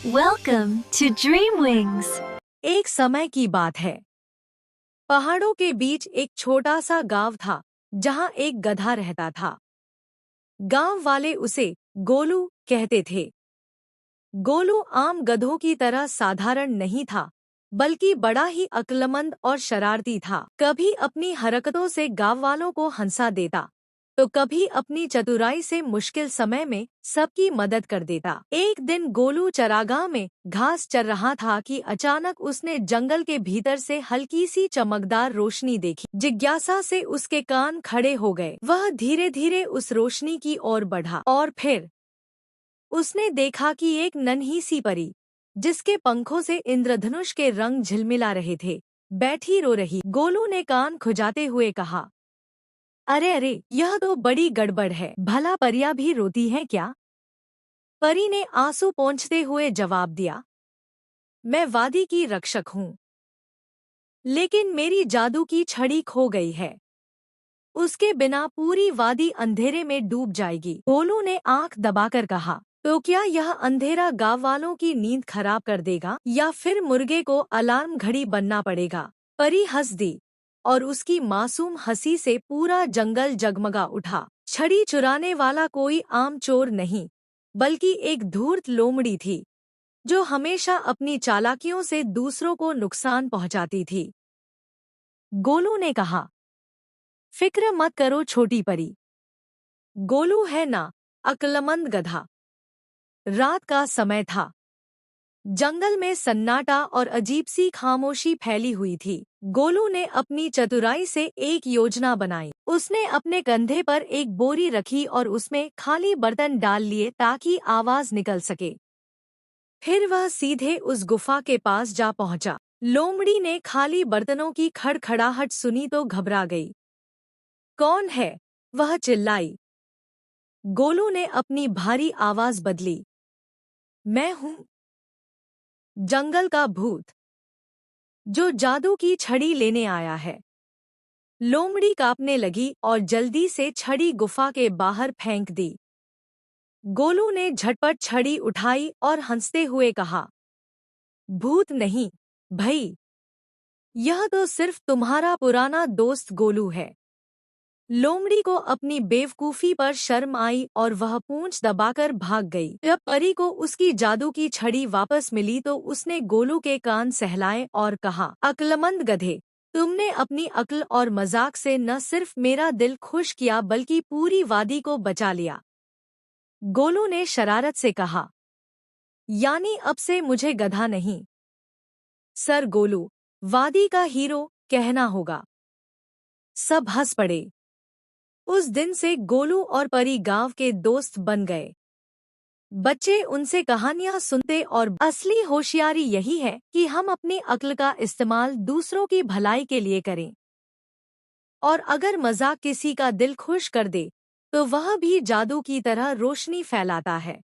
Welcome to Dreamwings. एक समय की बात है। पहाड़ों के बीच एक छोटा सा गांव था जहां एक गधा रहता था। गांव वाले उसे गोलू कहते थे। गोलू आम गधों की तरह साधारण नहीं था, बल्कि बड़ा ही अक्लमंद और शरारती था। कभी अपनी हरकतों से गांव वालों को हंसा देता, तो कभी अपनी चतुराई से मुश्किल समय में सबकी मदद कर देता। एक दिन गोलू चरागाह में घास चर रहा था कि अचानक उसने जंगल के भीतर से हल्की सी चमकदार रोशनी देखी। जिज्ञासा से उसके कान खड़े हो गए। वह धीरे धीरे उस रोशनी की ओर बढ़ा और फिर उसने देखा कि एक नन्ही सी परी, जिसके पंखों से इंद्रधनुष के रंग झिलमिला रहे थे, बैठी रो रही। गोलू ने कान खुजाते हुए कहा, अरे अरे, यह तो बड़ी गड़बड़ है। भला परियां भी रोती हैं क्या? परी ने आंसू पोंछते हुए जवाब दिया, मैं वादी की रक्षक हूँ, लेकिन मेरी जादू की छड़ी खो गई है। उसके बिना पूरी वादी अंधेरे में डूब जाएगी। गोलू ने आंख दबाकर कहा, तो क्या यह अंधेरा गांव वालों की नींद खराब कर देगा, या फिर मुर्गे को अलार्म घड़ी बनना पड़ेगा? परी हंस दी और उसकी मासूम हंसी से पूरा जंगल जगमगा उठा। छड़ी चुराने वाला कोई आम चोर नहीं, बल्कि एक धूर्त लोमड़ी थी, जो हमेशा अपनी चालाकियों से दूसरों को नुकसान पहुंचाती थी। गोलू ने कहा, फिक्र मत करो छोटी परी, गोलू है ना अक्लमंद गधा। रात का समय था। जंगल में सन्नाटा और अजीब सी खामोशी फैली हुई थी। गोलू ने अपनी चतुराई से एक योजना बनाई। उसने अपने कंधे पर एक बोरी रखी और उसमें खाली बर्तन डाल लिए ताकि आवाज निकल सके। फिर वह सीधे उस गुफा के पास जा पहुंचा। लोमड़ी ने खाली बर्तनों की खड़खड़ाहट सुनी तो घबरा गई। कौन है? वह चिल्लाई। गोलू ने अपनी भारी आवाज बदली, मैं हूँ, जंगल का भूत, जो जादू की छड़ी लेने आया है। लोमड़ी कांपने लगी और जल्दी से छड़ी गुफा के बाहर फेंक दी। गोलू ने झटपट छड़ी उठाई और हंसते हुए कहा, भूत नहीं भई, यह तो सिर्फ तुम्हारा पुराना दोस्त गोलू है। लोमड़ी को अपनी बेवकूफी पर शर्म आई और वह पूंछ दबाकर भाग गई। जब परी को उसकी जादू की छड़ी वापस मिली तो उसने गोलू के कान सहलाए और कहा, अक्लमंद गधे, तुमने अपनी अक्ल और मजाक से न सिर्फ मेरा दिल खुश किया बल्कि पूरी वादी को बचा लिया। गोलू ने शरारत से कहा, यानी अब से मुझे गधा नहीं, सर गोलू, वादी का हीरो कहना होगा। सब हंस पड़े। उस दिन से गोलू और परी गांव के दोस्त बन गए। बच्चे उनसे कहानियां सुनते और असली होशियारी यही है कि हम अपनी अक्ल का इस्तेमाल दूसरों की भलाई के लिए करें। और अगर मजाक किसी का दिल खुश कर दे, तो वह भी जादू की तरह रोशनी फैलाता है।